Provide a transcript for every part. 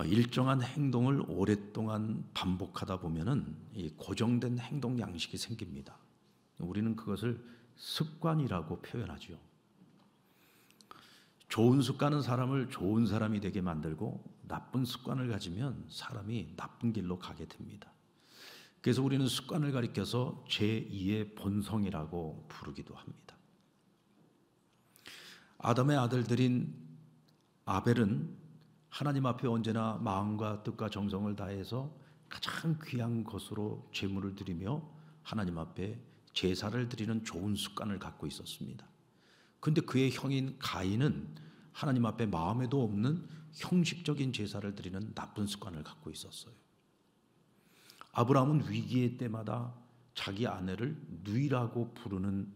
일정한 행동을 오랫동안 반복하다 보면은 이 고정된 행동 양식이 생깁니다. 우리는 그것을 습관이라고 표현하죠. 좋은 습관은 사람을 좋은 사람이 되게 만들고 나쁜 습관을 가지면 사람이 나쁜 길로 가게 됩니다. 그래서 우리는 습관을 가리켜서 제2의 본성이라고 부르기도 합니다. 아담의 아들들인 아벨은 하나님 앞에 언제나 마음과 뜻과 정성을 다해서 가장 귀한 것으로 제물을 드리며 하나님 앞에 제사를 드리는 좋은 습관을 갖고 있었습니다. 그런데 그의 형인 가인은 하나님 앞에 마음에도 없는 형식적인 제사를 드리는 나쁜 습관을 갖고 있었어요. 아브라함은 위기의 때마다 자기 아내를 누이라고 부르는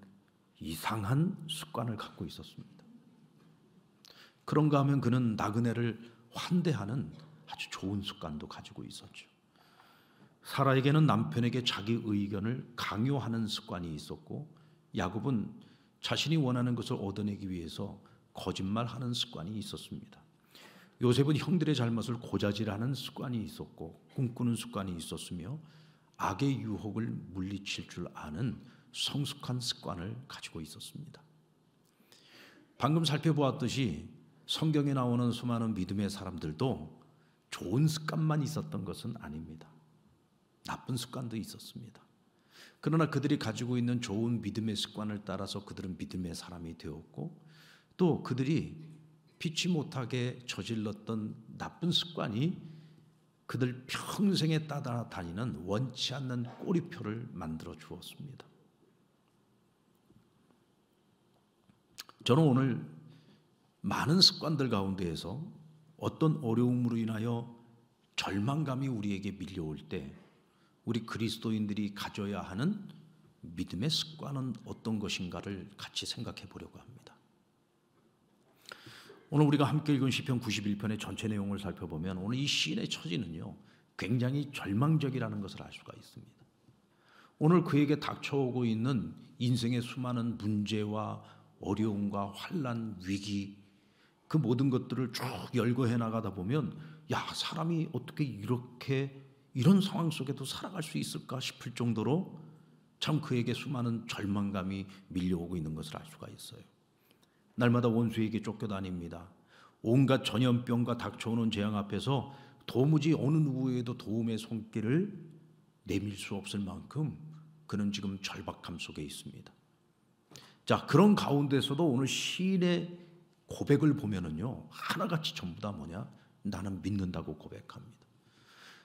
이상한 습관을 갖고 있었습니다. 그런가 하면 그는 나그네를 환대하는 아주 좋은 습관도 가지고 있었죠. 사라에게는 남편에게 자기 의견을 강요하는 습관이 있었고, 야곱은 자신이 원하는 것을 얻어내기 위해서 거짓말하는 습관이 있었습니다. 요셉은 형들의 잘못을 고자질하는 습관이 있었고 꿈꾸는 습관이 있었으며 악의 유혹을 물리칠 줄 아는 성숙한 습관을 가지고 있었습니다. 방금 살펴보았듯이 성경에 나오는 수많은 믿음의 사람들도 좋은 습관만 있었던 것은 아닙니다. 나쁜 습관도 있었습니다. 그러나 그들이 가지고 있는 좋은 믿음의 습관을 따라서 그들은 믿음의 사람이 되었고, 또 그들이 피치 못하게 저질렀던 나쁜 습관이 그들 평생에 따라다니는 원치 않는 꼬리표를 만들어 주었습니다. 저는 오늘 많은 습관들 가운데에서 어떤 어려움으로 인하여 절망감이 우리에게 밀려올 때 우리 그리스도인들이 가져야 하는 믿음의 습관은 어떤 것인가를 같이 생각해 보려고 합니다. 오늘 우리가 함께 읽은 시편 91편의 전체 내용을 살펴보면 오늘 이 시인의 처지는요, 굉장히 절망적이라는 것을 알 수가 있습니다. 오늘 그에게 닥쳐오고 있는 인생의 수많은 문제와 어려움과 환난, 위기, 그 모든 것들을 쭉 열거해 나가다 보면 사람이 어떻게 이런 상황 속에도 살아갈 수 있을까 싶을 정도로 참 그에게 수많은 절망감이 밀려오고 있는 것을 알 수가 있어요. 날마다 원수에게 쫓겨다닙니다. 온갖 전염병과 닥쳐오는 재앙 앞에서 도무지 어느 누구에게도 도움의 손길을 내밀 수 없을 만큼 그는 지금 절박함 속에 있습니다. 자, 그런 가운데서도 오늘 시인의 고백을 보면은요, 하나같이 전부 다 뭐냐? 나는 믿는다고 고백합니다.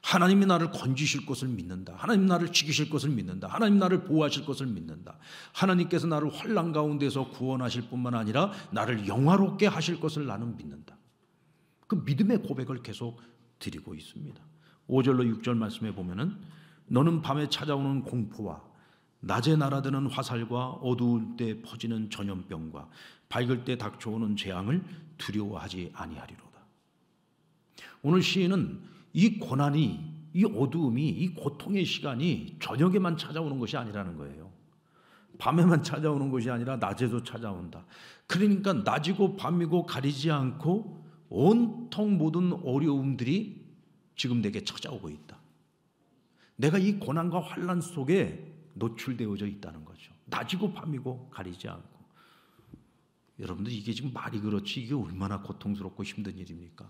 하나님이 나를 건지실 것을 믿는다. 하나님 나를 지키실 것을 믿는다. 하나님 나를 보호하실 것을 믿는다. 하나님께서 나를 환난 가운데서 구원하실 뿐만 아니라 나를 영화롭게 하실 것을 나는 믿는다. 그 믿음의 고백을 계속 드리고 있습니다. 5절로 6절 말씀에 보면은 너는 밤에 찾아오는 공포와 낮에 날아드는 화살과 어두울 때 퍼지는 전염병과 밝을 때 닥쳐오는 재앙을 두려워하지 아니하리로다. 오늘 시인은 이 고난이, 이 어두움이, 이 고통의 시간이 저녁에만 찾아오는 것이 아니라는 거예요. 밤에만 찾아오는 것이 아니라 낮에도 찾아온다. 그러니까 낮이고 밤이고 가리지 않고 온통 모든 어려움들이 지금 내게 찾아오고 있다. 내가 이 고난과 환난 속에 노출되어져 있다는 거죠. 낮이고 밤이고 가리지 않고. 여러분들 이게 지금 말이 그렇지 이게 얼마나 고통스럽고 힘든 일입니까?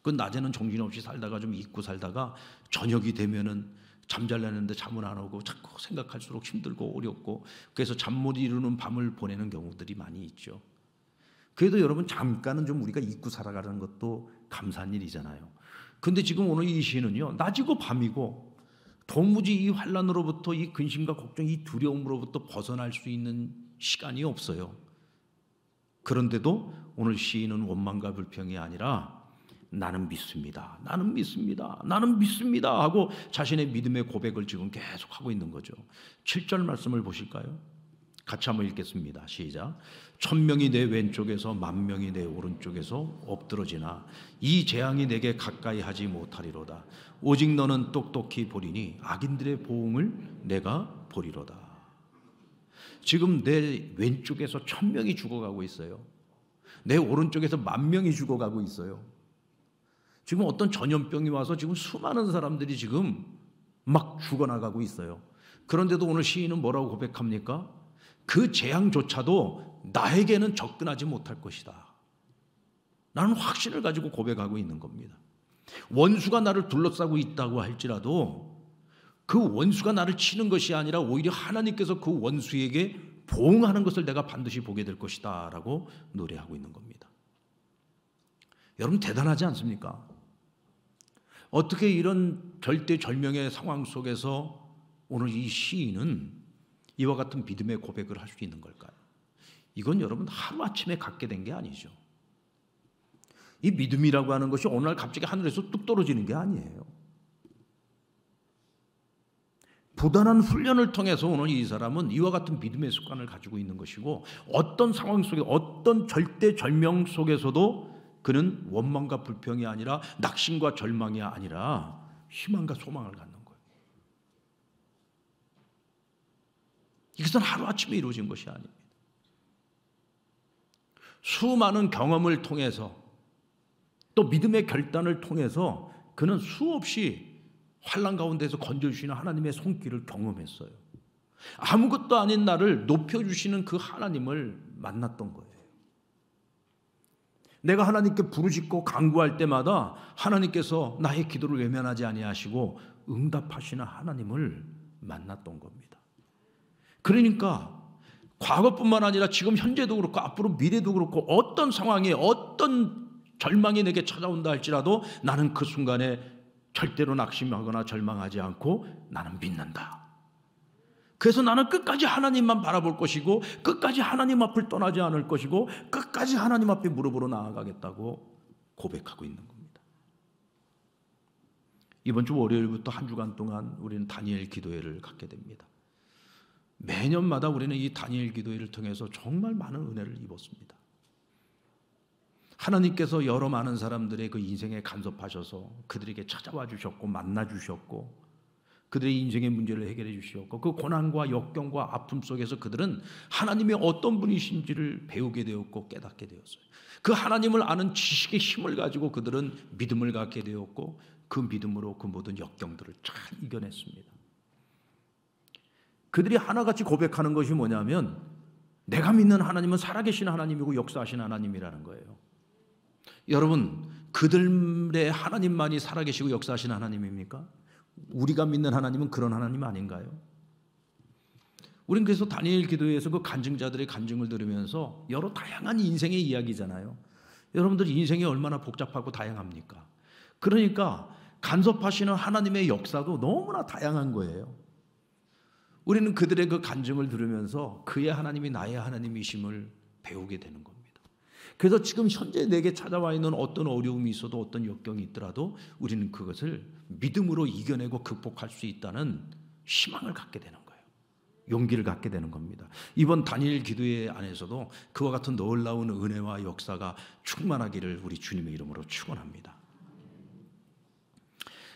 그 낮에는 정신없이 살다가 좀 잊고 살다가 저녁이 되면은 잠잘려는데 잠은 안 오고 자꾸 생각할수록 힘들고 어렵고 그래서 잠 못 이루는 밤을 보내는 경우들이 많이 있죠. 그래도 여러분 잠깐은 좀 우리가 잊고 살아가는 것도 감사한 일이잖아요. 그런데 지금 오늘 이 시는요, 낮이고 밤이고 도무지 이 환난으로부터 이 근심과 걱정, 이 두려움으로부터 벗어날 수 있는 시간이 없어요. 그런데도 오늘 시인은 원망과 불평이 아니라 나는 믿습니다. 나는 믿습니다. 나는 믿습니다 하고 자신의 믿음의 고백을 지금 계속 하고 있는 거죠. 7절 말씀을 보실까요? 같이 한번 읽겠습니다. 시작. 1000명이 내 왼쪽에서 10,000명이 내 오른쪽에서 엎드러지나 이 재앙이 내게 가까이 하지 못하리로다. 오직 너는 똑똑히 보리니 악인들의 보응을 내가 보리로다. 지금 내 왼쪽에서 1000명이 죽어가고 있어요. 내 오른쪽에서 10,000명이 죽어가고 있어요. 지금 어떤 전염병이 와서 지금 수많은 사람들이 지금 막 죽어나가고 있어요. 그런데도 오늘 시인은 뭐라고 고백합니까? 그 재앙조차도 나에게는 접근하지 못할 것이다. 나는 확신을 가지고 고백하고 있는 겁니다. 원수가 나를 둘러싸고 있다고 할지라도 그 원수가 나를 치는 것이 아니라 오히려 하나님께서 그 원수에게 보응하는 것을 내가 반드시 보게 될 것이다 라고 노래하고 있는 겁니다. 여러분 대단하지 않습니까? 어떻게 이런 절대절명의 상황 속에서 오늘 이 시인은 이와 같은 믿음의 고백을 할 수 있는 걸까요? 이건 여러분 하루아침에 갖게 된 게 아니죠. 이 믿음이라고 하는 것이 어느 날 갑자기 하늘에서 뚝 떨어지는 게 아니에요. 부단한 훈련을 통해서 오늘 이 사람은 이와 같은 믿음의 습관을 가지고 있는 것이고 어떤 상황 속에 어떤 절대절명 속에서도 그는 원망과 불평이 아니라 낙심과 절망이 아니라 희망과 소망을 갖는 거예요. 이것은 하루아침에 이루어진 것이 아닙니다. 수많은 경험을 통해서 또 믿음의 결단을 통해서 그는 수없이 환난 가운데서 건져주시는 하나님의 손길을 경험했어요. 아무것도 아닌 나를 높여주시는 그 하나님을 만났던 거예요. 내가 하나님께 부르짖고 간구할 때마다 하나님께서 나의 기도를 외면하지 아니하시고 응답하시는 하나님을 만났던 겁니다. 그러니까 과거뿐만 아니라 지금 현재도 그렇고 앞으로 미래도 그렇고 어떤 상황에 어떤 절망이 내게 찾아온다 할지라도 나는 그 순간에 절대로 낙심하거나 절망하지 않고 나는 믿는다. 그래서 나는 끝까지 하나님만 바라볼 것이고 끝까지 하나님 앞을 떠나지 않을 것이고 끝까지 하나님 앞에 무릎으로 나아가겠다고 고백하고 있는 겁니다. 이번 주 월요일부터 한 주간 동안 우리는 다니엘 기도회를 갖게 됩니다. 매년마다 우리는 이 다니엘 기도회를 통해서 정말 많은 은혜를 입었습니다. 하나님께서 여러 많은 사람들의 그 인생에 간섭하셔서 그들에게 찾아와 주셨고 만나 주셨고 그들의 인생의 문제를 해결해 주셨고 그 고난과 역경과 아픔 속에서 그들은 하나님이 어떤 분이신지를 배우게 되었고 깨닫게 되었어요. 그 하나님을 아는 지식의 힘을 가지고 그들은 믿음을 갖게 되었고 그 믿음으로 그 모든 역경들을 잘 이겨냈습니다. 그들이 하나같이 고백하는 것이 뭐냐면 내가 믿는 하나님은 살아계신 하나님이고 역사하신 하나님이라는 거예요. 여러분 그들의 하나님만이 살아계시고 역사하신 하나님입니까? 우리가 믿는 하나님은 그런 하나님 아닌가요? 우린 그래서 다니엘 기도회에서 그 간증자들의 간증을 들으면서 여러 다양한 인생의 이야기잖아요. 여러분들 인생이 얼마나 복잡하고 다양합니까? 그러니까 간섭하시는 하나님의 역사도 너무나 다양한 거예요. 우리는 그들의 그 간증을 들으면서 그의 하나님이 나의 하나님이심을 배우게 되는 겁니다. 그래서 지금 현재 내게 찾아와 있는 어떤 어려움이 있어도 어떤 역경이 있더라도 우리는 그것을 믿음으로 이겨내고 극복할 수 있다는 희망을 갖게 되는 거예요. 용기를 갖게 되는 겁니다. 이번 다니엘 기도회 안에서도 그와 같은 놀라운 은혜와 역사가 충만하기를 우리 주님의 이름으로 축원합니다.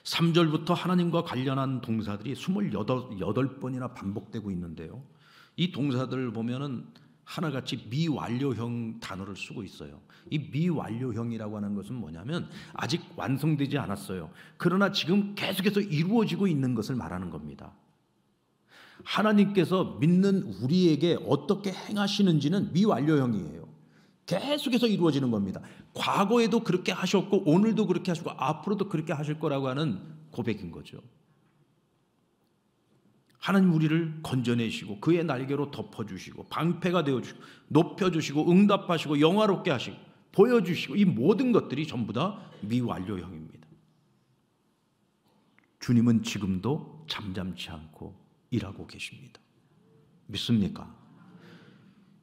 3절부터 하나님과 관련한 동사들이 28번이나 반복되고 있는데요. 이 동사들을 보면은 하나같이 미완료형 단어를 쓰고 있어요. 이 미완료형이라고 하는 것은 뭐냐면 아직 완성되지 않았어요. 그러나 지금 계속해서 이루어지고 있는 것을 말하는 겁니다. 하나님께서 믿는 우리에게 어떻게 행하시는지는 미완료형이에요. 계속해서 이루어지는 겁니다. 과거에도 그렇게 하셨고 오늘도 그렇게 하시고 앞으로도 그렇게 하실 거라고 하는 고백인 거죠. 하나님 우리를 건져내시고 그의 날개로 덮어주시고 방패가 되어주시고 높여주시고 응답하시고 영화롭게 하시고 보여주시고 이 모든 것들이 전부 다 미완료형입니다. 주님은 지금도 잠잠치 않고 일하고 계십니다. 믿습니까?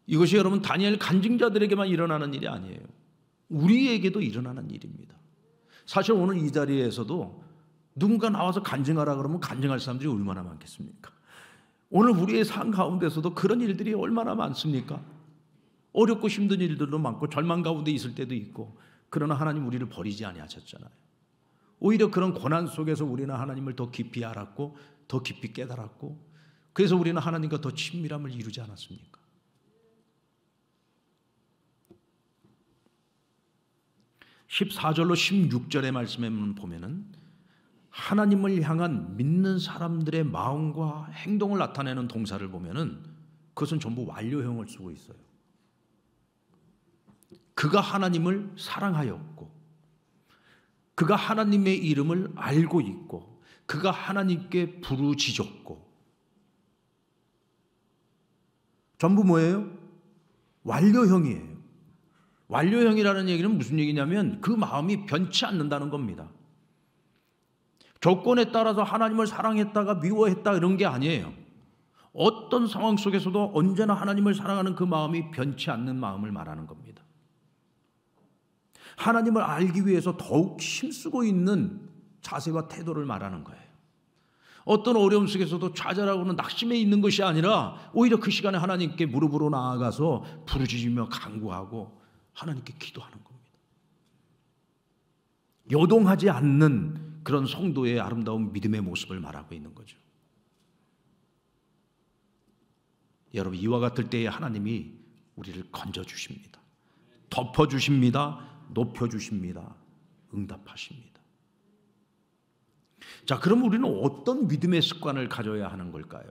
이것이 여러분 다니엘 간증자들에게만 일어나는 일이 아니에요. 우리에게도 일어나는 일입니다. 사실 오늘 이 자리에서도 누군가 나와서 간증하라 그러면 간증할 사람들이 얼마나 많겠습니까? 오늘 우리의 삶 가운데서도 그런 일들이 얼마나 많습니까? 어렵고 힘든 일들도 많고 절망 가운데 있을 때도 있고 그러나 하나님 우리를 버리지 아니하셨잖아요. 오히려 그런 고난 속에서 우리는 하나님을 더 깊이 알았고 더 깊이 깨달았고 그래서 우리는 하나님과 더 친밀함을 이루지 않았습니까? 14절로 16절의 말씀에 보면은 하나님을 향한 믿는 사람들의 마음과 행동을 나타내는 동사를 보면은 그것은 전부 완료형을 쓰고 있어요. 그가 하나님을 사랑하였고, 그가 하나님의 이름을 알고 있고, 그가 하나님께 부르짖었고, 전부 뭐예요? 완료형이에요. 완료형이라는 얘기는 무슨 얘기냐면 그 마음이 변치 않는다는 겁니다. 조건에 따라서 하나님을 사랑했다가 미워했다 이런 게 아니에요. 어떤 상황 속에서도 언제나 하나님을 사랑하는 그 마음이 변치 않는 마음을 말하는 겁니다. 하나님을 알기 위해서 더욱 힘쓰고 있는 자세와 태도를 말하는 거예요. 어떤 어려움 속에서도 좌절하고는 낙심해 있는 것이 아니라 오히려 그 시간에 하나님께 무릎으로 나아가서 부르짖으며 간구하고 하나님께 기도하는 겁니다. 요동하지 않는 그런 성도의 아름다운 믿음의 모습을 말하고 있는 거죠. 여러분, 이와 같을 때에 하나님이 우리를 건져주십니다. 덮어주십니다. 높여주십니다. 응답하십니다. 자, 그럼 우리는 어떤 믿음의 습관을 가져야 하는 걸까요?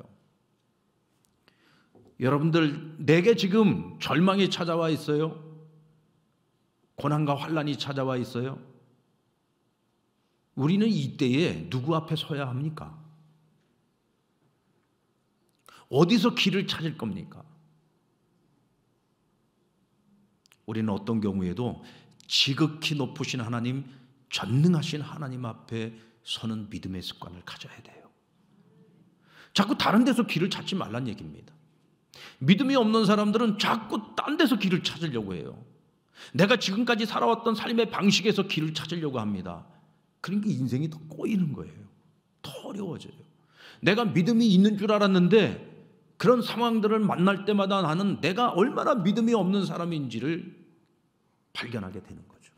여러분들, 내게 지금 절망이 찾아와 있어요? 고난과 환난이 찾아와 있어요? 우리는 이때에 누구 앞에 서야 합니까? 어디서 길을 찾을 겁니까? 우리는 어떤 경우에도 지극히 높으신 하나님, 전능하신 하나님 앞에 서는 믿음의 습관을 가져야 돼요. 자꾸 다른 데서 길을 찾지 말란 얘기입니다. 믿음이 없는 사람들은 자꾸 딴 데서 길을 찾으려고 해요. 내가 지금까지 살아왔던 삶의 방식에서 길을 찾으려고 합니다. 그러니까 인생이 더 꼬이는 거예요. 더 어려워져요. 내가 믿음이 있는 줄 알았는데 그런 상황들을 만날 때마다 나는 내가 얼마나 믿음이 없는 사람인지를 발견하게 되는 거죠.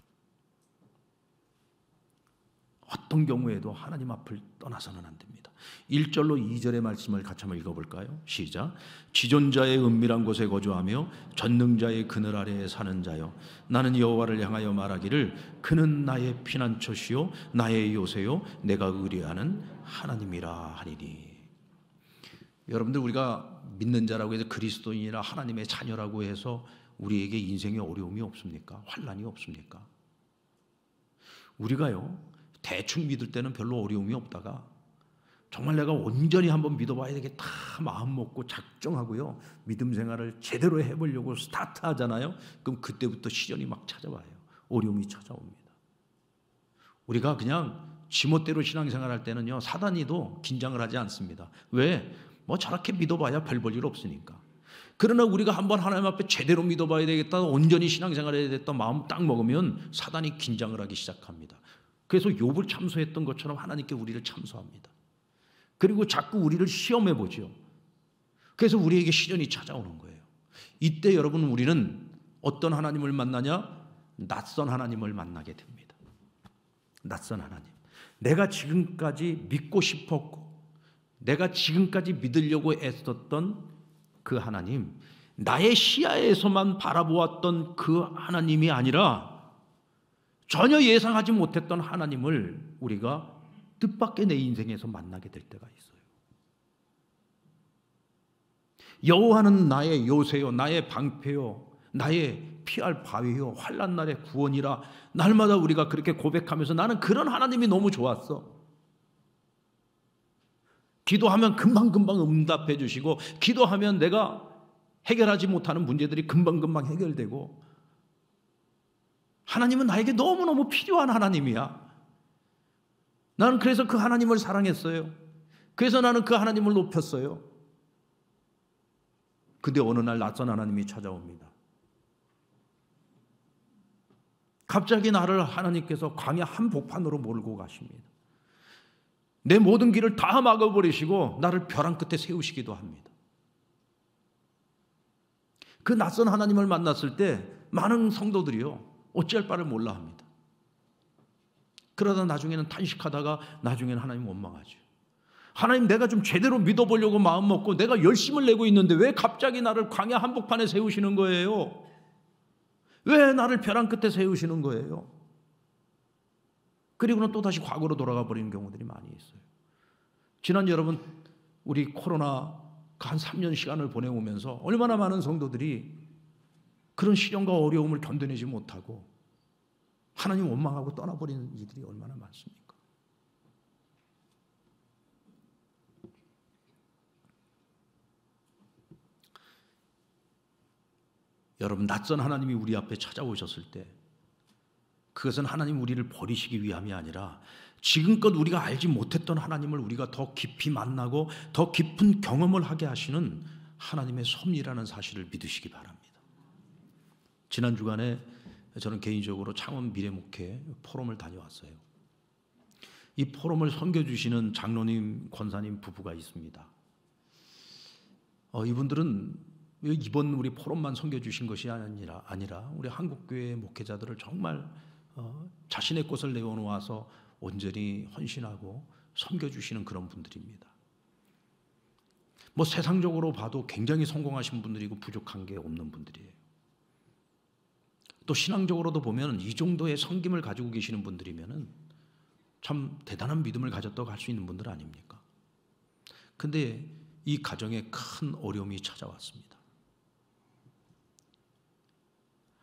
어떤 경우에도 하나님 앞을 떠나서는 안 됩니다. 1절로 2절의 말씀을 같이 한번 읽어볼까요? 시작. 지존자의 은밀한 곳에 거주하며 전능자의 그늘 아래에 사는 자여, 나는 여호와를 향하여 말하기를 그는 나의 피난처시요 나의 요새요 내가 의뢰하는 하나님이라 하리니. 여러분들, 우리가 믿는 자라고 해서 그리스도인이라 하나님의 자녀라고 해서 우리에게 인생에 어려움이 없습니까? 환난이 없습니까? 우리가요, 대충 믿을 때는 별로 어려움이 없다가 정말 내가 온전히 한번 믿어봐야 되겠다 마음 먹고 작정하고요, 믿음 생활을 제대로 해보려고 스타트하잖아요. 그럼 그때부터 시련이 막 찾아와요. 어려움이 찾아옵니다. 우리가 그냥 지멋대로 신앙생활할 때는요, 사단이도 긴장을 하지 않습니다. 왜? 뭐 저렇게 믿어봐야 별 볼 일 없으니까. 그러나 우리가 한번 하나님 앞에 제대로 믿어봐야 되겠다, 온전히 신앙생활해야 되겠다 마음 딱 먹으면 사단이 긴장을 하기 시작합니다. 그래서 욥을 참소했던 것처럼 하나님께 우리를 참소합니다. 그리고 자꾸 우리를 시험해 보죠. 그래서 우리에게 시련이 찾아오는 거예요. 이때 여러분, 우리는 어떤 하나님을 만나냐? 낯선 하나님을 만나게 됩니다. 낯선 하나님. 내가 지금까지 믿고 싶었고 내가 지금까지 믿으려고 애썼던 그 하나님, 나의 시야에서만 바라보았던 그 하나님이 아니라 전혀 예상하지 못했던 하나님을 우리가 뜻밖의 내 인생에서 만나게 될 때가 있어요. 여호와는 나의 요새요 나의 방패요 나의 피할 바위요 환난 날의 구원이라. 날마다 우리가 그렇게 고백하면서 나는 그런 하나님이 너무 좋았어. 기도하면 금방금방 응답해 주시고, 기도하면 내가 해결하지 못하는 문제들이 금방금방 해결되고, 하나님은 나에게 너무너무 필요한 하나님이야. 나는 그래서 그 하나님을 사랑했어요. 그래서 나는 그 하나님을 높였어요. 근데 어느 날 낯선 하나님이 찾아옵니다. 갑자기 나를 하나님께서 광야 한복판으로 몰고 가십니다. 내 모든 길을 다 막아버리시고 나를 벼랑 끝에 세우시기도 합니다. 그 낯선 하나님을 만났을 때 많은 성도들이요, 어찌할 바를 몰라 합니다. 그러다 나중에는 탄식하다가 나중에는 하나님 원망하죠. 하나님, 내가 좀 제대로 믿어보려고 마음 먹고 내가 열심을 내고 있는데 왜 갑자기 나를 광야 한복판에 세우시는 거예요? 왜 나를 벼랑 끝에 세우시는 거예요? 그리고는 또다시 과거로 돌아가 버리는 경우들이 많이 있어요. 지난 여러분 우리 코로나가 한 3년 시간을 보내오면서 얼마나 많은 성도들이 그런 시련과 어려움을 견뎌내지 못하고 하나님 원망하고 떠나버리는 이들이 얼마나 많습니까? 여러분, 낯선 하나님이 우리 앞에 찾아오셨을 때 그것은 하나님 우리를 버리시기 위함이 아니라 지금껏 우리가 알지 못했던 하나님을 우리가 더 깊이 만나고 더 깊은 경험을 하게 하시는 하나님의 섭리라는 사실을 믿으시기 바랍니다. 지난 주간에 저는 개인적으로 창원 미래목회 포럼을 다녀왔어요. 이 포럼을 섬겨주시는 장로님, 권사님 부부가 있습니다. 이분들은 이번 우리 포럼만 섬겨주신 것이 아니라 우리 한국교회 목회자들을 정말 자신의 것을 내어놓아서 온전히 헌신하고 섬겨주시는 그런 분들입니다. 뭐 세상적으로 봐도 굉장히 성공하신 분들이고 부족한 게 없는 분들이에요. 또 신앙적으로도 보면 이 정도의 섬김을 가지고 계시는 분들이면 참 대단한 믿음을 가졌다고 할 수 있는 분들 아닙니까? 근데 이 가정에 큰 어려움이 찾아왔습니다.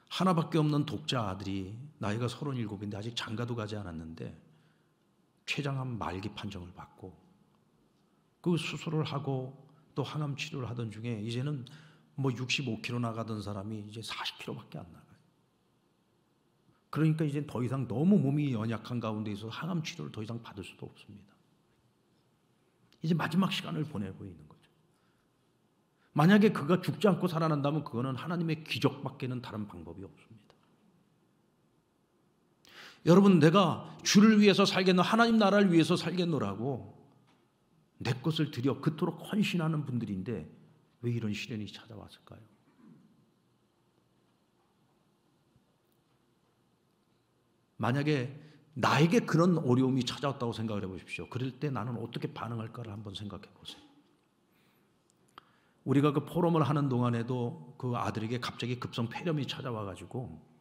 하나밖에 없는 독자 아들이 나이가 37인데 아직 장가도 가지 않았는데 췌장암 말기 판정을 받고 그 수술을 하고 또 항암 치료를 하던 중에 이제는 뭐 65kg 나가던 사람이 이제 40kg밖에 안 나가요. 그러니까 이제 더 이상 너무 몸이 연약한 가운데서 항암 치료를 더 이상 받을 수도 없습니다. 이제 마지막 시간을 보내고 있는 거죠. 만약에 그가 죽지 않고 살아난다면 그거는 하나님의 기적밖에는 다른 방법이 없습니다. 여러분, 내가 주를 위해서 살겠노, 하나님 나라를 위해서 살겠노라고 내 것을 들여 그토록 헌신하는 분들인데 왜 이런 시련이 찾아왔을까요? 만약에 나에게 그런 어려움이 찾아왔다고 생각을 해보십시오. 그럴 때 나는 어떻게 반응할까를 한번 생각해 보세요. 우리가 그 포럼을 하는 동안에도 그 아들에게 갑자기 급성 폐렴이 찾아와가지고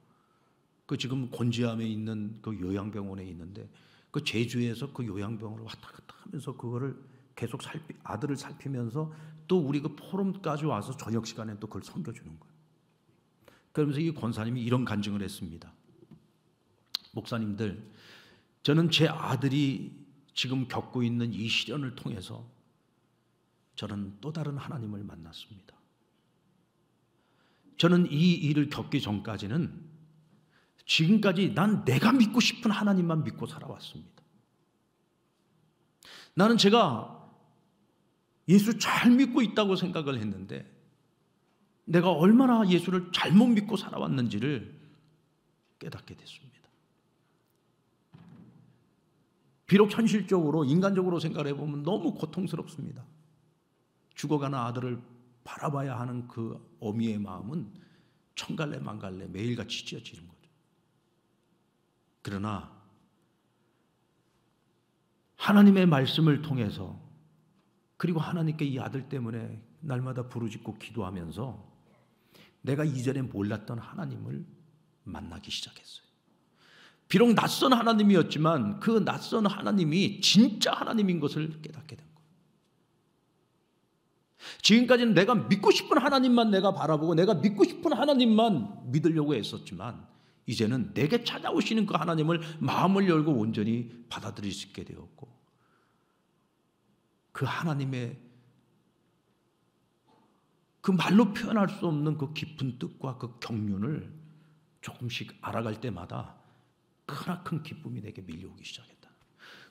그 지금 곤지암에 있는 그 요양병원에 있는데 그 제주에서 그 요양병원을 왔다 갔다 하면서 그거를 계속 아들을 살피면서 또 우리 그 포럼까지 와서 저녁 시간에 또 그걸 섬겨주는 거예요. 그러면서 이 권사님이 이런 간증을 했습니다. 목사님들, 저는 제 아들이 지금 겪고 있는 이 시련을 통해서 저는 또 다른 하나님을 만났습니다. 저는 이 일을 겪기 전까지는 지금까지 난 내가 믿고 싶은 하나님만 믿고 살아왔습니다. 나는 제가 예수 잘 믿고 있다고 생각을 했는데 내가 얼마나 예수를 잘못 믿고 살아왔는지를 깨닫게 됐습니다. 비록 현실적으로 인간적으로 생각을 해보면 너무 고통스럽습니다. 죽어가는 아들을 바라봐야 하는 그 어미의 마음은 천갈래 만갈래 매일같이 찢어지는 거죠. 그러나 하나님의 말씀을 통해서 그리고 하나님께 이 아들 때문에 날마다 부르짖고 기도하면서 내가 이전에 몰랐던 하나님을 만나기 시작했어요. 비록 낯선 하나님이었지만 그 낯선 하나님이 진짜 하나님인 것을 깨닫게 된 거예요. 지금까지는 내가 믿고 싶은 하나님만 내가 바라보고 내가 믿고 싶은 하나님만 믿으려고 했었지만 이제는 내게 찾아오시는 그 하나님을 마음을 열고 온전히 받아들일 수 있게 되었고 그 하나님의 그 말로 표현할 수 없는 그 깊은 뜻과 그 경륜을 조금씩 알아갈 때마다 크나큰 기쁨이 내게 밀려오기 시작했다.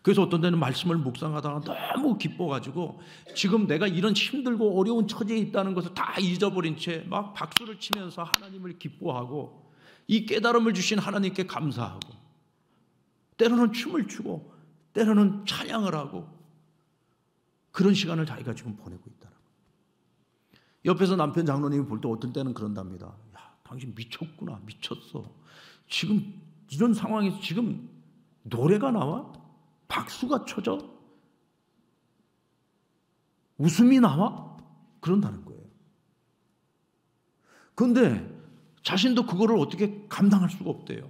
그래서 어떤 때는 말씀을 묵상하다가 너무 기뻐가지고 지금 내가 이런 힘들고 어려운 처지에 있다는 것을 다 잊어버린 채 막 박수를 치면서 하나님을 기뻐하고 이 깨달음을 주신 하나님께 감사하고 때로는 춤을 추고 때로는 찬양을 하고 그런 시간을 자기가 지금 보내고 있다는 거예요. 옆에서 남편 장로님이 볼 때 어떤 때는 그런답니다. 야, 당신 미쳤구나, 미쳤어. 지금 이런 상황에서 지금 노래가 나와? 박수가 쳐져? 웃음이 나와? 그런다는 거예요. 그런데 자신도 그거를 어떻게 감당할 수가 없대요.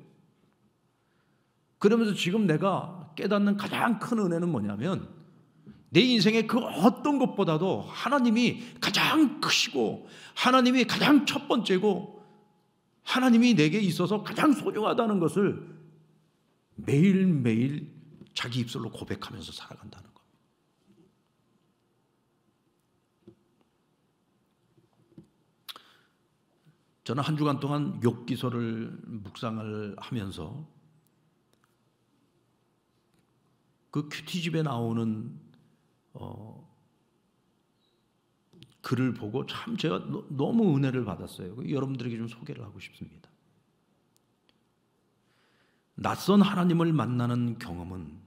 그러면서 지금 내가 깨닫는 가장 큰 은혜는 뭐냐면 내 인생의 그 어떤 것보다도 하나님이 가장 크시고 하나님이 가장 첫 번째고 하나님이 내게 있어서 가장 소중하다는 것을 매일매일 자기 입술로 고백하면서 살아간다는 것. 저는 한 주간 동안 욥기서를 묵상을 하면서 그 큐티집에 나오는 글을 보고 참 제가 너무 은혜를 받았어요. 여러분들에게 좀 소개를 하고 싶습니다. 낯선 하나님을 만나는 경험은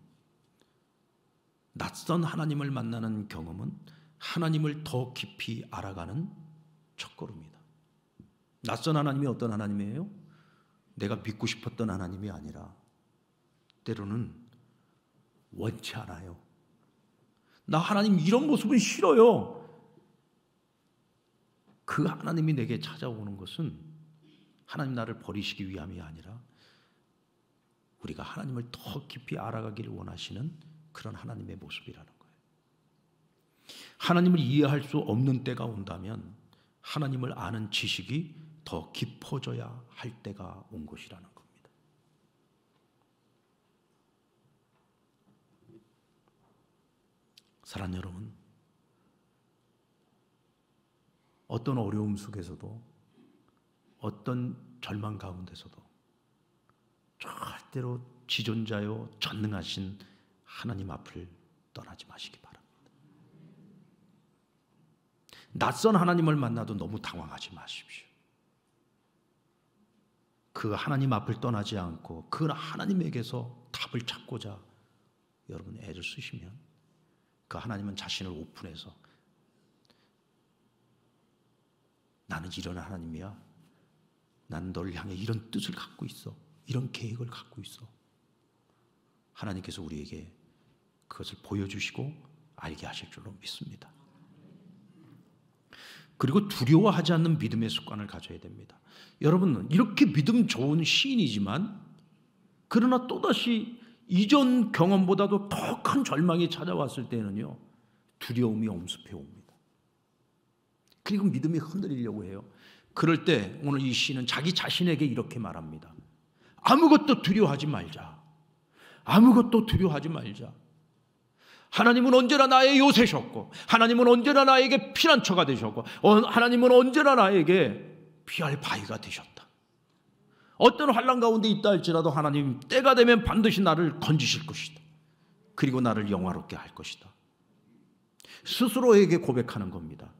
하나님을 더 깊이 알아가는 첫걸음이다. 낯선 하나님이 어떤 하나님이에요? 내가 믿고 싶었던 하나님이 아니라 때로는 원치 않아요. 나 하나님 이런 모습은 싫어요. 그 하나님이 내게 찾아오는 것은 하나님 나를 버리시기 위함이 아니라 우리가 하나님을 더 깊이 알아가기를 원하시는 그런 하나님의 모습이라는 거예요. 하나님을 이해할 수 없는 때가 온다면 하나님을 아는 지식이 더 깊어져야 할 때가 온 것이라는 겁니다. 사랑하는 여러분, 어떤 어려움 속에서도 어떤 절망 가운데서도 절대로 지존자요 전능하신 하나님 앞을 떠나지 마시기 바랍니다. 낯선 하나님을 만나도 너무 당황하지 마십시오. 그 하나님 앞을 떠나지 않고 그 하나님에게서 답을 찾고자 여러분 애를 쓰시면 그 하나님은 자신을 오픈해서 나는 이런 하나님이야. 나는 너를 향해 이런 뜻을 갖고 있어. 이런 계획을 갖고 있어. 하나님께서 우리에게 그것을 보여주시고 알게 하실 줄로 믿습니다. 그리고 두려워하지 않는 믿음의 습관을 가져야 됩니다. 여러분, 이렇게 믿음 좋은 시인이지만 그러나 또다시 이전 경험보다도 더 큰 절망이 찾아왔을 때는요, 두려움이 엄습해 옵니다. 그리고 믿음이 흔들리려고 해요. 그럴 때 오늘 이 시인은 자기 자신에게 이렇게 말합니다. 아무것도 두려워하지 말자. 아무것도 두려워하지 말자. 하나님은 언제나 나의 요새셨고 하나님은 언제나 나에게 피난처가 되셨고 하나님은 언제나 나에게 피할 바위가 되셨다. 어떤 환난 가운데 있다 할지라도 하나님 때가 되면 반드시 나를 건지실 것이다. 그리고 나를 영화롭게 할 것이다. 스스로에게 고백하는 겁니다.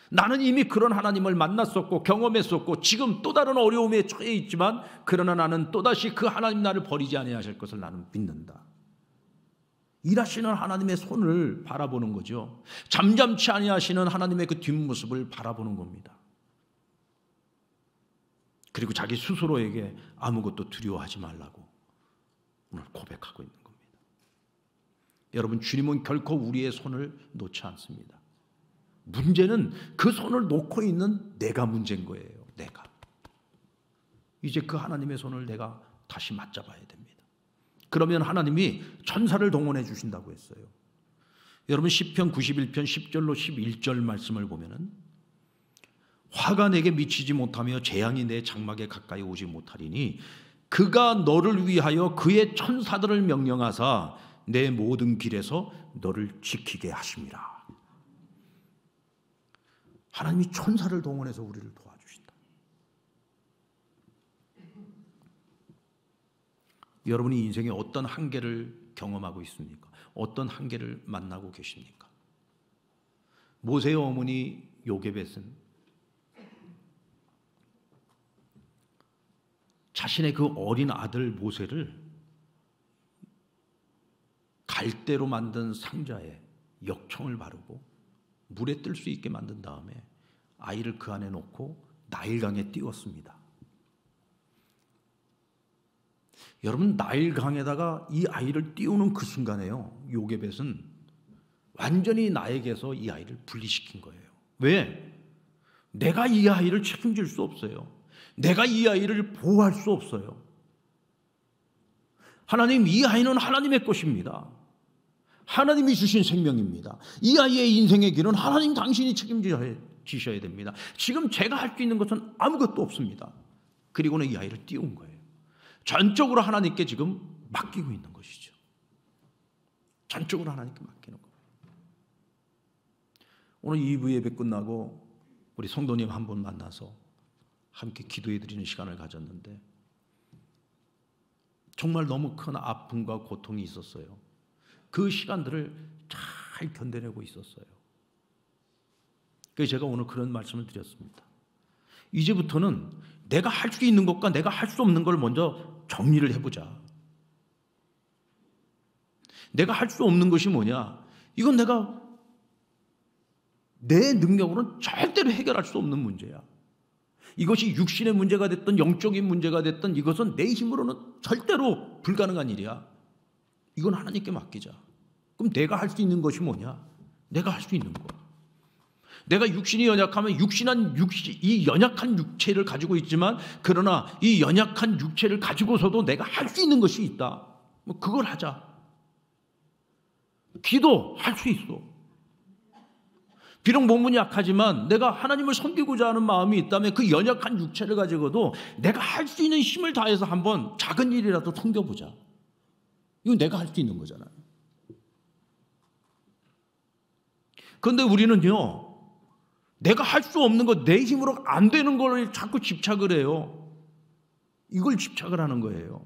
나는 이미 그런 하나님을 만났었고 경험했었고 지금 또 다른 어려움에 처해 있지만 그러나 나는 또다시 그 하나님 나를 버리지 아니하실 것을 나는 믿는다. 일하시는 하나님의 손을 바라보는 거죠. 잠잠치 아니하시는 하나님의 그 뒷모습을 바라보는 겁니다. 그리고 자기 스스로에게 아무것도 두려워하지 말라고 오늘 고백하고 있는 겁니다. 여러분, 주님은 결코 우리의 손을 놓지 않습니다. 문제는 그 손을 놓고 있는 내가 문제인 거예요. 내가. 이제 그 하나님의 손을 내가 다시 맞잡아야 됩니다. 그러면 하나님이 천사를 동원해 주신다고 했어요. 여러분, 시편 91편 10절로 11절 말씀을 보면은 화가 내게 미치지 못하며 재앙이 내 장막에 가까이 오지 못하리니 그가 너를 위하여 그의 천사들을 명령하사 내 모든 길에서 너를 지키게 하심이라. 하나님이 천사를 동원해서 우리를 도와주신다. 여러분이 인생에 어떤 한계를 경험하고 있습니까? 어떤 한계를 만나고 계십니까? 모세의 어머니 요게벳은 자신의 그 어린 아들 모세를 갈대로 만든 상자에 역청을 바르고 물에 뜰 수 있게 만든 다음에 아이를 그 안에 놓고 나일강에 띄웠습니다. 여러분, 나일강에다가 이 아이를 띄우는 그 순간에요, 요게벳은 완전히 나에게서 이 아이를 분리시킨 거예요. 왜? 내가 이 아이를 책임질 수 없어요. 내가 이 아이를 보호할 수 없어요. 하나님, 이 아이는 하나님의 것입니다. 하나님이 주신 생명입니다. 이 아이의 인생의 길은 하나님 당신이 책임지셔야 됩니다. 지금 제가 할 수 있는 것은 아무것도 없습니다. 그리고는 이 아이를 띄운 거예요. 전적으로 하나님께 지금 맡기고 있는 것이죠. 전적으로 하나님께 맡기는 거예요. 오늘 2부 예배 끝나고 우리 성도님 한 분 만나서 함께 기도해 드리는 시간을 가졌는데 정말 너무 큰 아픔과 고통이 있었어요. 그 시간들을 잘 견뎌내고 있었어요. 그래서 제가 오늘 그런 말씀을 드렸습니다. 이제부터는 내가 할 수 있는 것과 내가 할 수 없는 걸 먼저 정리를 해보자. 내가 할 수 없는 것이 뭐냐? 이건 내가 내 능력으로는 절대로 해결할 수 없는 문제야. 이것이 육신의 문제가 됐든 영적인 문제가 됐든 이것은 내 힘으로는 절대로 불가능한 일이야. 이건 하나님께 맡기자. 그럼 내가 할 수 있는 것이 뭐냐? 내가 할 수 있는 거. 내가 육신이 연약하면 이 연약한 육체를 가지고 있지만 그러나 이 연약한 육체를 가지고서도 내가 할 수 있는 것이 있다. 뭐 그걸 하자. 기도 할 수 있어. 비록 몸은 약하지만 내가 하나님을 섬기고자 하는 마음이 있다면 그 연약한 육체를 가지고도 내가 할 수 있는 힘을 다해서 한번 작은 일이라도 섬겨보자. 이건 내가 할 수 있는 거잖아요. 그런데 우리는요, 내가 할 수 없는 것, 내 힘으로 안 되는 걸 자꾸 집착을 해요. 이걸 집착을 하는 거예요.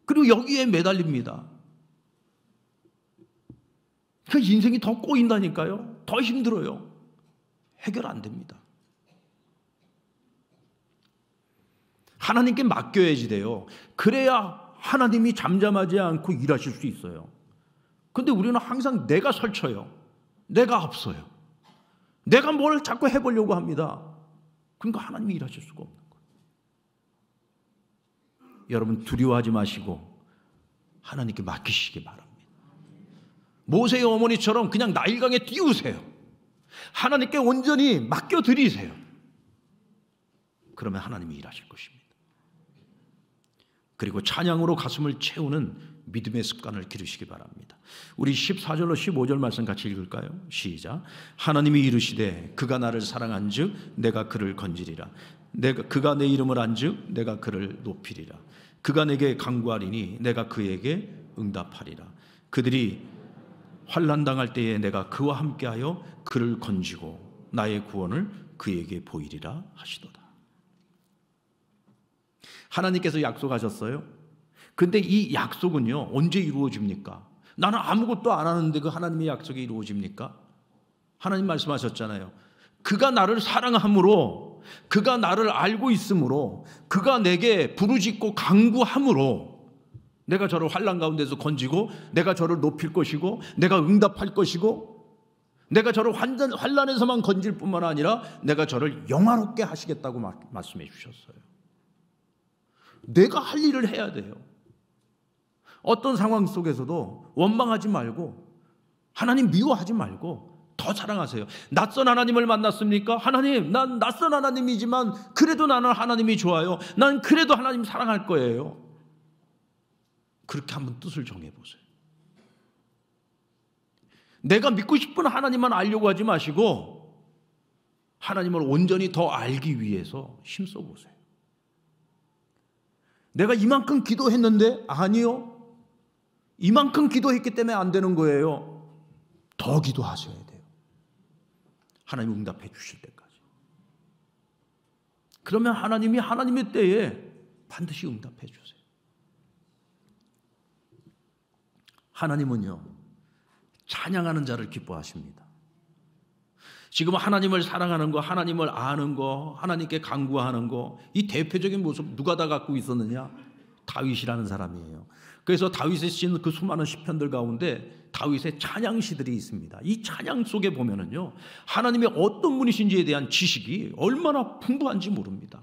그리고 여기에 매달립니다. 그 인생이 더 꼬인다니까요. 더 힘들어요. 해결 안 됩니다. 하나님께 맡겨야지 돼요. 그래야 하나님이 잠잠하지 않고 일하실 수 있어요. 그런데 우리는 항상 내가 설쳐요. 내가 앞서요. 내가 뭘 자꾸 해보려고 합니다. 그러니까 하나님이 일하실 수가 없는 거예요. 여러분 두려워하지 마시고 하나님께 맡기시기 바랍니다. 모세의 어머니처럼 그냥 나일강에 띄우세요. 하나님께 온전히 맡겨드리세요. 그러면 하나님이 일하실 것입니다. 그리고 찬양으로 가슴을 채우는 믿음의 습관을 기르시기 바랍니다. 우리 14절로 15절 말씀 같이 읽을까요? 시작. 하나님이 이르시되 그가 나를 사랑한즉 내가 그를 건지리라. 그가 내 이름을 안즉 내가 그를 높이리라. 그가 내게 간구하리니 내가 그에게 응답하리라. 그들이 환난 당할 때에 내가 그와 함께하여 그를 건지고 나의 구원을 그에게 보이리라 하시도다. 하나님께서 약속하셨어요. 근데 이 약속은요, 언제 이루어집니까? 나는 아무것도 안 하는데 그 하나님의 약속이 이루어집니까? 하나님 말씀하셨잖아요. 그가 나를 사랑함으로, 그가 나를 알고 있으므로, 그가 내게 부르짖고 간구함으로 내가 저를 환난 가운데서 건지고 내가 저를 높일 것이고 내가 응답할 것이고 내가 저를 환난에서만 건질 뿐만 아니라 내가 저를 영화롭게 하시겠다고 말씀해 주셨어요. 내가 할 일을 해야 돼요. 어떤 상황 속에서도 원망하지 말고 하나님 미워하지 말고 더 사랑하세요. 낯선 하나님을 만났습니까? 하나님, 난 낯선 하나님이지만 그래도 나는 하나님이 좋아요. 난 그래도 하나님 사랑할 거예요. 그렇게 한번 뜻을 정해보세요. 내가 믿고 싶은 하나님만 알려고 하지 마시고 하나님을 온전히 더 알기 위해서 힘써보세요. 내가 이만큼 기도했는데 아니요. 이만큼 기도했기 때문에 안 되는 거예요. 더 기도하셔야 돼요. 하나님 응답해 주실 때까지. 그러면 하나님이 하나님의 때에 반드시 응답해 주세요. 하나님은요, 찬양하는 자를 기뻐하십니다. 지금 하나님을 사랑하는 거, 하나님을 아는 거, 하나님께 간구하는 거, 이 대표적인 모습 누가 다 갖고 있었느냐? 다윗이라는 사람이에요. 그래서 다윗이 쓴 그 수많은 시편들 가운데 다윗의 찬양시들이 있습니다. 이 찬양 속에 보면은요, 하나님이 어떤 분이신지에 대한 지식이 얼마나 풍부한지 모릅니다.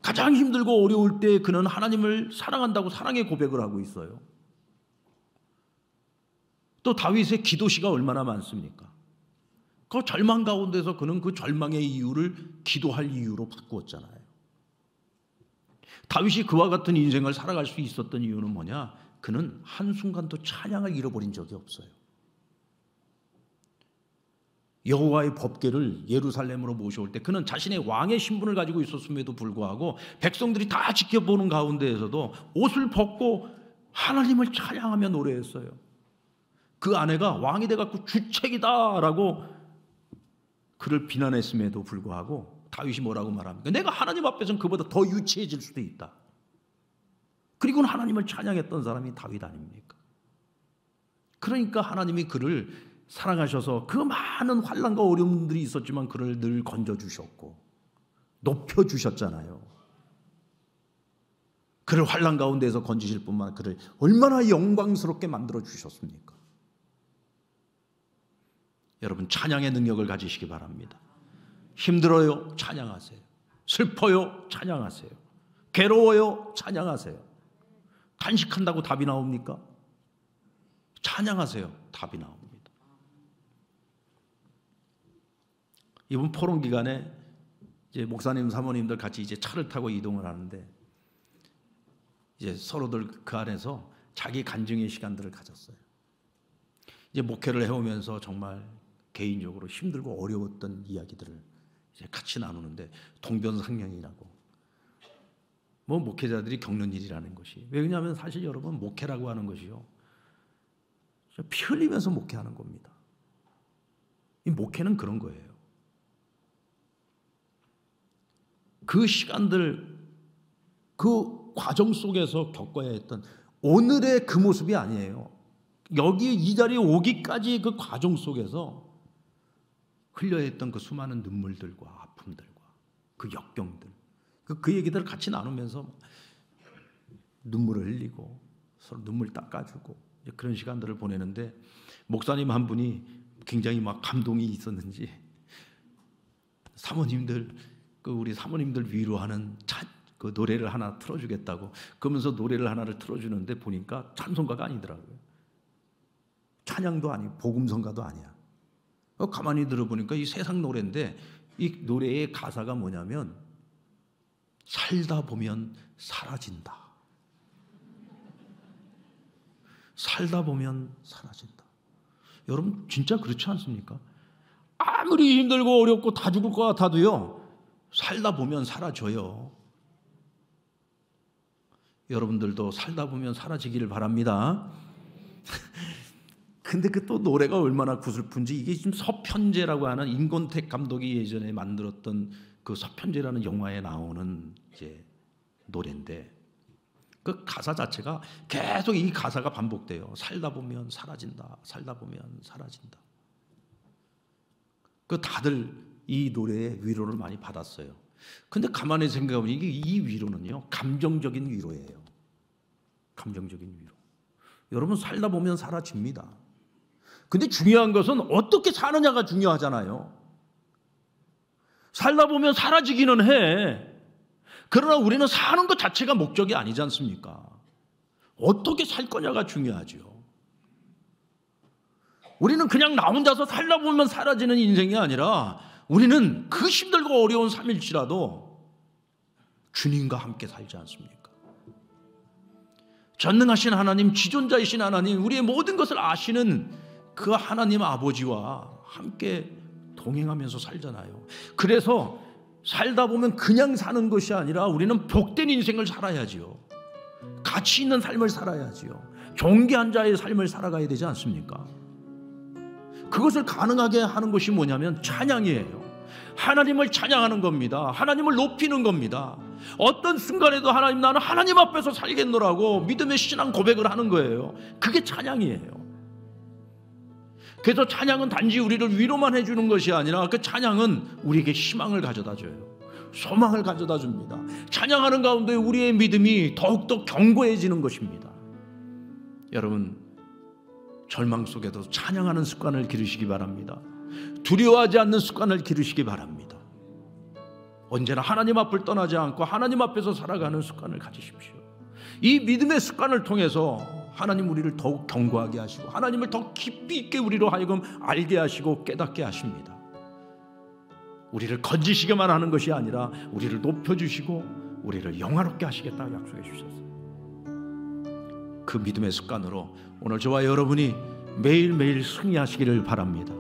가장 힘들고 어려울 때 그는 하나님을 사랑한다고 사랑의 고백을 하고 있어요. 또 다윗의 기도시가 얼마나 많습니까? 그 절망 가운데서 그는 그 절망의 이유를 기도할 이유로 바꾸었잖아요. 다윗이 그와 같은 인생을 살아갈 수 있었던 이유는 뭐냐? 그는 한순간도 찬양을 잃어버린 적이 없어요. 여호와의 법궤를 예루살렘으로 모셔올 때 그는 자신의 왕의 신분을 가지고 있었음에도 불구하고 백성들이 다 지켜보는 가운데에서도 옷을 벗고 하나님을 찬양하며 노래했어요. 그 아내가 왕이 돼갖고 주책이다라고 그를 비난했음에도 불구하고 다윗이 뭐라고 말합니까? 내가 하나님 앞에서는 그보다 더 유치해질 수도 있다. 그리고는 하나님을 찬양했던 사람이 다윗 아닙니까? 그러니까 하나님이 그를 사랑하셔서 그 많은 환난과 어려움들이 있었지만 그를 늘 건져주셨고 높여주셨잖아요. 그를 환난 가운데에서 건지실 뿐만 아니라 그를 얼마나 영광스럽게 만들어 주셨습니까? 여러분, 찬양의 능력을 가지시기 바랍니다. 힘들어요? 찬양하세요. 슬퍼요? 찬양하세요. 괴로워요? 찬양하세요. 탄식한다고 답이 나옵니까? 찬양하세요. 답이 나옵니다. 이번 포럼 기간에 이제 목사님, 사모님들 같이 이제 차를 타고 이동을 하는데 이제 서로들 그 안에서 자기 간증의 시간들을 가졌어요. 이제 목회를 해오면서 정말 개인적으로 힘들고 어려웠던 이야기들을 이제 같이 나누는데 동변상련이라고 뭐 목회자들이 겪는 일이라는 것이, 왜냐하면 사실 여러분 목회라고 하는 것이요 피 흘리면서 목회하는 겁니다. 이 목회는 그런 거예요. 그 시간들, 그 과정 속에서 겪어야 했던 오늘의 그 모습이 아니에요. 여기 이 자리에 오기까지 그 과정 속에서 흘려야 했던 그 수많은 눈물들과 아픔들과 그 역경들, 그 얘기들을 같이 나누면서 눈물을 흘리고 서로 눈물 닦아주고 그런 시간들을 보내는데, 목사님 한 분이 굉장히 막 감동이 있었는지 사모님들, 우리 사모님들 위로하는 그 노래를 하나 틀어주겠다고 그러면서 노래를 하나를 틀어주는데 보니까 찬송가가 아니더라고요. 찬양도 아니고 복음성가도 아니야. 가만히 들어보니까 이 세상 노래인데 이 노래의 가사가 뭐냐면 살다 보면 사라진다. 살다 보면 사라진다. 여러분 진짜 그렇지 않습니까? 아무리 힘들고 어렵고 다 죽을 것 같아도요, 살다 보면 사라져요. 여러분들도 살다 보면 사라지기를 바랍니다. 근데 그 또 노래가 얼마나 구슬픈지, 이게 지금 서편제라고 하는 임권택 감독이 예전에 만들었던 그 서편제라는 영화에 나오는 이제 노래인데 그 가사 자체가 계속 이 가사가 반복돼요. 살다 보면 사라진다. 살다 보면 사라진다. 그 다들 이 노래에 위로를 많이 받았어요. 근데 가만히 생각해보면 이 위로는요, 감정적인 위로예요. 감정적인 위로. 여러분 살다 보면 사라집니다. 근데 중요한 것은 어떻게 사느냐가 중요하잖아요. 살다 보면 사라지기는 해. 그러나 우리는 사는 것 자체가 목적이 아니지 않습니까? 어떻게 살 거냐가 중요하죠. 우리는 그냥 나 혼자서 살다 보면 사라지는 인생이 아니라 우리는 그 힘들고 어려운 삶일지라도 주님과 함께 살지 않습니까? 전능하신 하나님, 지존자이신 하나님, 우리의 모든 것을 아시는 그 하나님 아버지와 함께 동행하면서 살잖아요. 그래서 살다 보면 그냥 사는 것이 아니라 우리는 복된 인생을 살아야지요. 가치 있는 삶을 살아야지요. 존귀한 자의 삶을 살아가야 되지 않습니까? 그것을 가능하게 하는 것이 뭐냐면 찬양이에요. 하나님을 찬양하는 겁니다. 하나님을 높이는 겁니다. 어떤 순간에도 하나님, 나는 하나님 앞에서 살겠노라고 믿음의 신앙 고백을 하는 거예요. 그게 찬양이에요. 그래서 찬양은 단지 우리를 위로만 해주는 것이 아니라 그 찬양은 우리에게 희망을 가져다 줘요. 소망을 가져다 줍니다. 찬양하는 가운데 우리의 믿음이 더욱더 견고해지는 것입니다. 여러분, 절망 속에도 찬양하는 습관을 기르시기 바랍니다. 두려워하지 않는 습관을 기르시기 바랍니다. 언제나 하나님 앞을 떠나지 않고 하나님 앞에서 살아가는 습관을 가지십시오. 이 믿음의 습관을 통해서 하나님 우리를 더욱 견고하게 하시고 하나님을 더 깊이 있게 우리로 하여금 알게 하시고 깨닫게 하십니다. 우리를 건지시게만 하는 것이 아니라 우리를 높여주시고 우리를 영화롭게 하시겠다고 약속해 주셨어요. 그 믿음의 습관으로 오늘 저와 여러분이 매일매일 승리하시기를 바랍니다.